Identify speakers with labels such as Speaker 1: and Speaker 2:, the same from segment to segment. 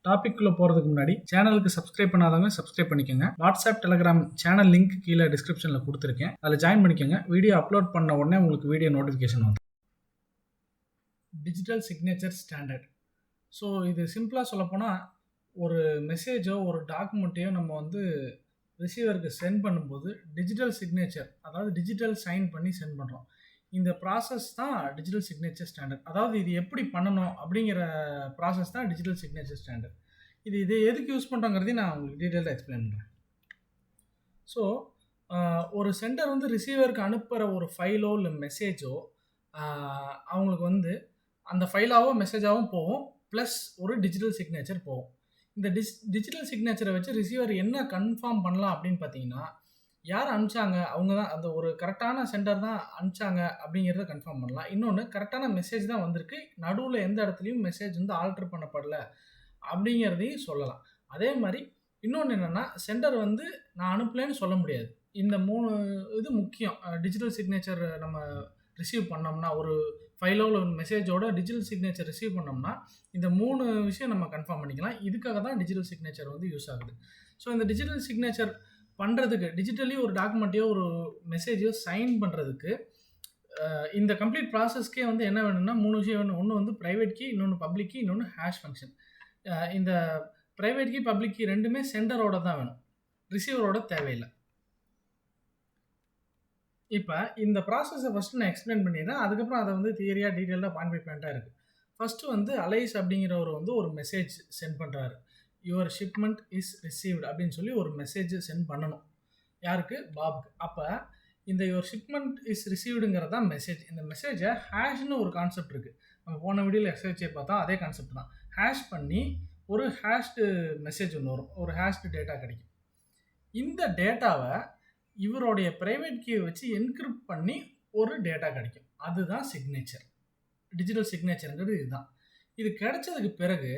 Speaker 1: டாபிக்குள்ளே போகிறதுக்கு முன்னாடி சேனலுக்கு சப்ஸ்கிரைப் பண்ணாதவங்க சப்ஸ்கிரைப் பண்ணிக்கோங்க. வாட்ஸ்அப் டெலிகிராம் சேனல் லிங்க் கீழே டிஸ்கிரிப்ஷனில் கொடுத்துருக்கேன், அதில் ஜாயின் பண்ணிக்கோங்க. வீடியோ அப்லோட் பண்ண உடனே உங்களுக்கு வீடியோ நோட்டிஃபிகேஷன் வந்து டிஜிட்டல் சிக்னேச்சர் ஸ்டாண்டர்ட். ஸோ இது சிம்பிளாக சொல்லப்போனால், ஒரு மெசேஜோ ஒரு டாக்குமெண்ட்டையோ நம்ம வந்து ரிசீவருக்கு சென்ட் பண்ணும்போது டிஜிட்டல் சிக்னேச்சர், அதாவது டிஜிட்டல் சைன் பண்ணி சென்ட் பண்ணுறோம். இந்த ப்ராசஸ் தான் டிஜிட்டல் சிக்னேச்சர் ஸ்டாண்டர்ட். அதாவது இது எப்படி பண்ணணும் அப்படிங்கிற ப்ராசஸ் தான் டிஜிட்டல் சிக்னேச்சர் ஸ்டாண்டர்ட். இது எதுக்கு யூஸ் பண்ணுறோங்கிறதையும் நான் உங்களுக்கு டீட்டெயிலாக எக்ஸ்பிளைன் பண்ணுறேன். ஸோ ஒரு சென்டர் வந்து ரிசீவருக்கு அனுப்புகிற ஒரு ஃபைலோ இல்லை மெசேஜோ அவங்களுக்கு வந்து அந்த ஃபைலாவோ மெசேஜாகவும் போகும், ப்ளஸ் ஒரு டிஜிட்டல் சிக்னேச்சர் போகும். இந்த டிஜிட்டல் சிக்னேச்சரை வச்சு ரிசீவர் என்ன கன்ஃபார்ம் பண்ணலாம் அப்படின்னு பார்த்தீங்கன்னா, யார் அனுப்பிச்சாங்க, அவங்க தான் அந்த ஒரு கரெக்டான சென்டர் தான் அனுப்பிச்சாங்க அப்படிங்கிறத கன்ஃபார்ம் பண்ணலாம். இன்னொன்று, கரெக்டான மெசேஜ் தான் வந்திருக்கு, நடுவில் எந்த இடத்துலையும் மெசேஜ் வந்து ஆல்டர் பண்ணப்படலை அப்படிங்கிறதையும் சொல்லலாம். அதே மாதிரி இன்னொன்று என்னென்னா, சென்டர் வந்து நான் அனுப்பலைன்னு சொல்ல முடியாது. இந்த 3 இது முக்கியம். டிஜிட்டல் சிக்னேச்சர் நம்ம ரிசீவ் பண்ணோம்னா, ஒரு ஃபைலோ இல்லை மெசேஜோட டிஜிட்டல் சிக்னேச்சர் ரிசீவ் பண்ணோம்னா, இந்த 3 விஷயம் நம்ம கன்ஃபார்ம் பண்ணிக்கலாம். இதுக்காக தான் டிஜிட்டல் சிக்னேச்சர் வந்து யூஸ் ஆகுது. ஸோ இந்த டிஜிட்டல் சிக்னேச்சர் பண்ணுறதுக்கு, டிஜிட்டலி ஒரு டாக்குமெண்ட்டையோ ஒரு மெசேஜையோ சைன் பண்ணுறதுக்கு இந்த கம்ப்ளீட் ப்ராசஸ்க்கே வந்து என்ன வேணும்னா 3 விஷயம் வேணும். ஒன்று வந்து ப்ரைவேட் கீ, இன்னொன்று பப்ளிக் கீ, இன்னொன்று ஹேஷ் ஃபங்க்ஷன். இந்த ப்ரைவேட் கீ, பப்ளிக் கீ ரெண்டுமே சென்டரோட தான் வேணும், ரிசீவரோட தேவையில்லை. இப்போ இந்த ப்ராசஸை ஃபஸ்ட்டு நான் எக்ஸ்பிளைன் பண்ணிடுறேன், அதுக்கப்புறம் அதை வந்து தியரியாக டீட்டெயிலாக பாயிண்ட் பை பாயிண்ட்டாக இருக்குது. ஃபஸ்ட்டு வந்து அலைஸ் அப்படிங்கிறவர் வந்து ஒரு மெசேஜ் சென்ட் பண்ணுறாரு. யுவர் ஷிப்மெண்ட் இஸ் ரிசீவ்டு அப்படின்னு சொல்லி ஒரு மெசேஜ் சென்ட் பண்ணணும். யாருக்கு? பாப்க்கு. அப்போ இந்த யுவர் ஷிப்மெண்ட் இஸ் ரிசீவ்டுங்கிறது தான் மெசேஜ். இந்த மெசேஜை ஹேஷ்னு ஒரு கான்செப்ட் இருக்குது. நம்ம போன வீடியோவில் எக்ஸைச்சே பார்த்தா அதே கான்செப்ட் தான். ஹேஷ் பண்ணி ஒரு ஹேஷ்டு மெசேஜ் ஒன்று வரும், ஒரு ஹேஷ்டு டேட்டா கிடைக்கும். இந்த டேட்டாவை இவருடைய ப்ரைவேட் கீயை வச்சு என்கிரிப்ட் பண்ணி ஒரு டேட்டா கிடைக்கும். அதுதான் சிக்னேச்சர். டிஜிட்டல் சிக்னேச்சருங்கிறது இதுதான். இது கிடைச்சதுக்கு பிறகு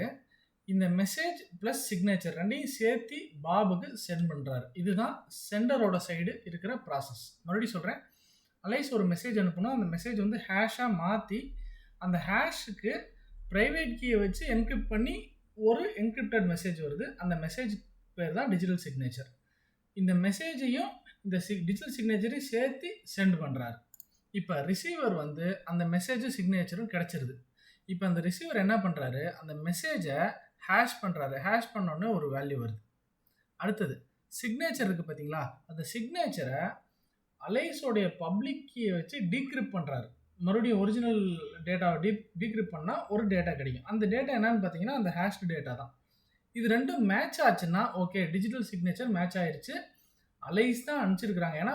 Speaker 1: இந்த மெசேஜ் ப்ளஸ் சிக்னேச்சர் ரெண்டையும் சேர்த்து பாபுக்கு சென்ட் பண்ணுறாரு. இதுதான் சென்டரோட சைடு இருக்கிற ப்ராசஸ். மறுபடியும் சொல்கிறேன், அலைஸ் ஒரு மெசேஜ் அனுப்பணும், அந்த மெசேஜ் வந்து ஹேஷாக மாற்றி அந்த ஹேஷுக்கு ப்ரைவேட் கீயை வச்சு என்கிரிப்ட் பண்ணி ஒரு என்கிரிப்டட் மெசேஜ் வருது. அந்த மெசேஜ் பேர் தான் டிஜிட்டல் சிக்னேச்சர். இந்த மெசேஜையும் இந்த டிஜிட்டல் சிக்னேச்சரையும் சேர்த்து சென்ட் பண்ணுறாரு. இப்போ ரிசீவர் வந்து அந்த மெசேஜும் சிக்னேச்சரும் கிடச்சிருது. இப்போ அந்த ரிசீவர் என்ன பண்ணுறாரு, அந்த மெசேஜை ஹேஷ் பண்ணுறாரு. ஹேஷ் பண்ணோன்னே ஒரு வேல்யூ வருது. அடுத்தது சிக்னேச்சர் இருக்குது பார்த்தீங்களா, அந்த சிக்னேச்சரை அலைஸோடைய பப்ளிக் கீயை வச்சு டீக்ரிப்ட் பண்ணுறாரு. மறுபடியும் ஒரிஜினல் டேட்டாவை டீக்ரிப்ட் பண்ணால் ஒரு டேட்டா கிடைக்கும். அந்த டேட்டா என்னன்னு பார்த்தீங்கன்னா அந்த ஹேஷ்டு டேட்டா தான். இது ரெண்டும் மேட்ச் ஆச்சுன்னா ஓகே, டிஜிட்டல் சிக்னேச்சர் மேட்ச் ஆயிடுச்சு, அலைஸ் தான் அனுப்பிச்சிருக்கிறாங்க. ஏன்னா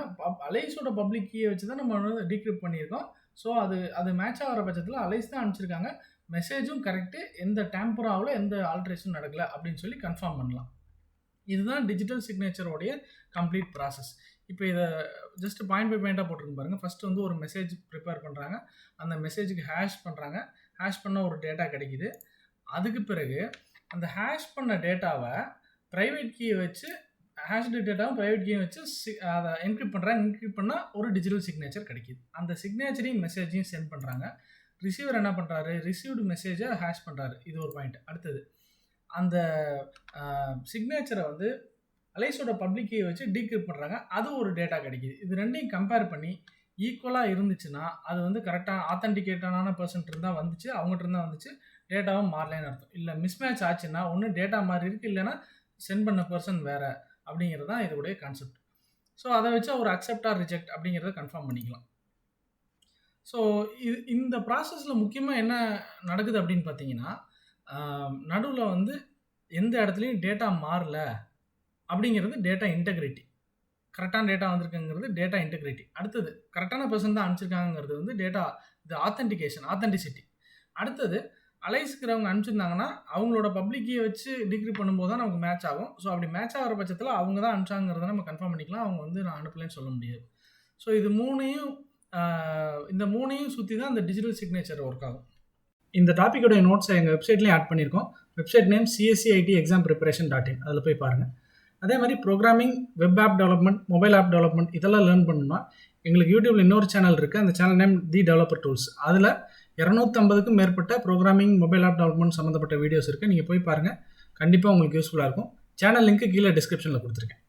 Speaker 1: அலைஸோட பப்ளிக் கீயை வச்சு தான் நம்ம வந்து டீக்ரிப்ட் பண்ணியிருக்கோம். ஸோ அது மேட்ச் ஆகிற பட்சத்தில் அலைஸ் தான் அனுப்பிச்சிருக்காங்க, மெசேஜும் கரெக்டு, எந்த டேம்பராவில் எந்த ஆல்ட்ரேஷன் நடக்கலை அப்படின்னு சொல்லி கன்ஃபார்ம் பண்ணலாம். இதுதான் டிஜிட்டல் சிக்னேச்சரோடைய கம்ப்ளீட் ப்ராசஸ். இப்போ இதை ஜஸ்ட் பாயிண்ட் பை பாயிண்ட்டாக போட்டிருக்கு பாருங்கள். ஃபஸ்ட்டு வந்து ஒரு மெசேஜ் ப்ரிப்பேர் பண்ணுறாங்க, அந்த மெசேஜுக்கு ஹேஷ் பண்ணுறாங்க, ஹேஷ் பண்ண ஒரு டேட்டா கிடைக்குது. அதுக்கு பிறகு அந்த ஹேஷ் பண்ண டேட்டாவை ப்ரைவேட் கீயை வச்சு, ஹேஷ்டு டேட்டாவும் ப்ரைவேட் கீயை வச்சு அதை என்கிரிப்ட் பண்ணுறாங்க. என்கிரிப்ட் பண்ணால் ஒரு டிஜிட்டல் சிக்னேச்சர் கிடைக்கிது. அந்த சிக்னேச்சரையும் மெசேஜையும் சென்ட் பண்ணுறாங்க. ரிசீவர் என்ன பண்ணுறாரு, ரிசீவ்டு மெசேஜை ஹேஷ் பண்ணுறாரு. இது ஒரு பாயிண்ட். அடுத்தது அந்த சிக்னேச்சரை வந்து அலைஸோட பப்ளிக் கீயை வச்சு டீக்ரிப்ட் பண்ணுறாங்க, அது ஒரு டேட்டா கிடைக்கிது. இது ரெண்டையும் கம்பேர் பண்ணி ஈக்குவலாக இருந்துச்சுன்னா அது வந்து கரெக்டாக ஆத்தென்டிகேட்டான பர்சன்ட் இருந்தால் வந்துச்சு, அவங்ககிட்ட இருந்தால் வந்துச்சு, டேட்டாவும் மாறலைன்னு அர்த்தம். இல்லை மிஸ்மேட்ச் ஆச்சுன்னா ஒன்று டேட்டா மாதிரி இருக்குது, இல்லைன்னா சென்ட் பண்ண பர்சன் வேறு அப்படிங்கிறது தான் இதோடைய கான்செப்ட். ஸோ அதை வச்சு ஒரு அக்செப்ட் ஆர் ரிஜெக்ட் அப்படிங்கிறத கன்ஃபார்ம் பண்ணிக்கலாம். ஸோ இந்த ப்ராசஸில் முக்கியமாக என்ன நடக்குது அப்படின்னு பார்த்தீங்கன்னா, நடுவில் வந்து எந்த இடத்துலையும் டேட்டா மாறல அப்படிங்கிறது டேட்டா இன்டெகிரிட்டி. கரெக்டான டேட்டா வந்திருக்குங்கிறது டேட்டா இன்டெகிரிட்டி. அடுத்தது கரெக்டான பர்சன் தான் அனுப்பிச்சிருக்காங்கிறது வந்து டேட்டா இது ஆத்தென்டிசிட்டி. அடுத்தது அலைஸ்க்கிறவங்க அனுப்பிச்சிருந்தாங்கன்னா அவங்களோட பப்ளிக்கையை வச்சு டிகிரி பண்ணும்போது தான் நமக்கு மேட்ச் ஆகும். ஸோ அப்படி மேட்ச் ஆகிற பட்சத்தில் அவங்க தான் அனுப்பிச்சாங்கிறத நம்ம கன்ஃபார்ம் பண்ணிக்கலாம். அவங்க வந்து நான் அனுப்பலைன்னு சொல்ல முடியாது. ஸோ இந்த மூணையும் சுற்றி தான் இந்த டிஜிட்டல் சிக்னேச்சர் ஒர்க் ஆகும். இந்த டாப்பிக்கோடைய நோட்ஸை எங்கள் வெப்சைட்லேயும் ஆட் பண்ணியிருக்கோம். வெப்சைட் நேம் cscitexampreparation.in, அதில் போய் பாருங்கள். அதே மாதிரி programming, web app development, mobile app development இதெல்லாம் லேர்ன் பண்ணணும்னா எங்களுக்கு யூடியூப்பில் இன்னொரு சேனல் இருக்குது. அந்த channel name the developer tools. அதில் 250க்கும் மேற்பட்ட ப்ரோக்ராமிங், மொபைல் ஆப் டெவலப்மெண்ட் சம்மந்தப்பட்ட வீடியோஸ் இருக்குது. நீங்கள் போய் பாருங்கள். கண்டிப்பாக உங்களுக்கு யூஸ்ஃபுல்லாக இருக்கும். சேனல் லிங்க் கீழே டிஸ்கிரிப்ஷனில் கொடுத்துருக்கேன்.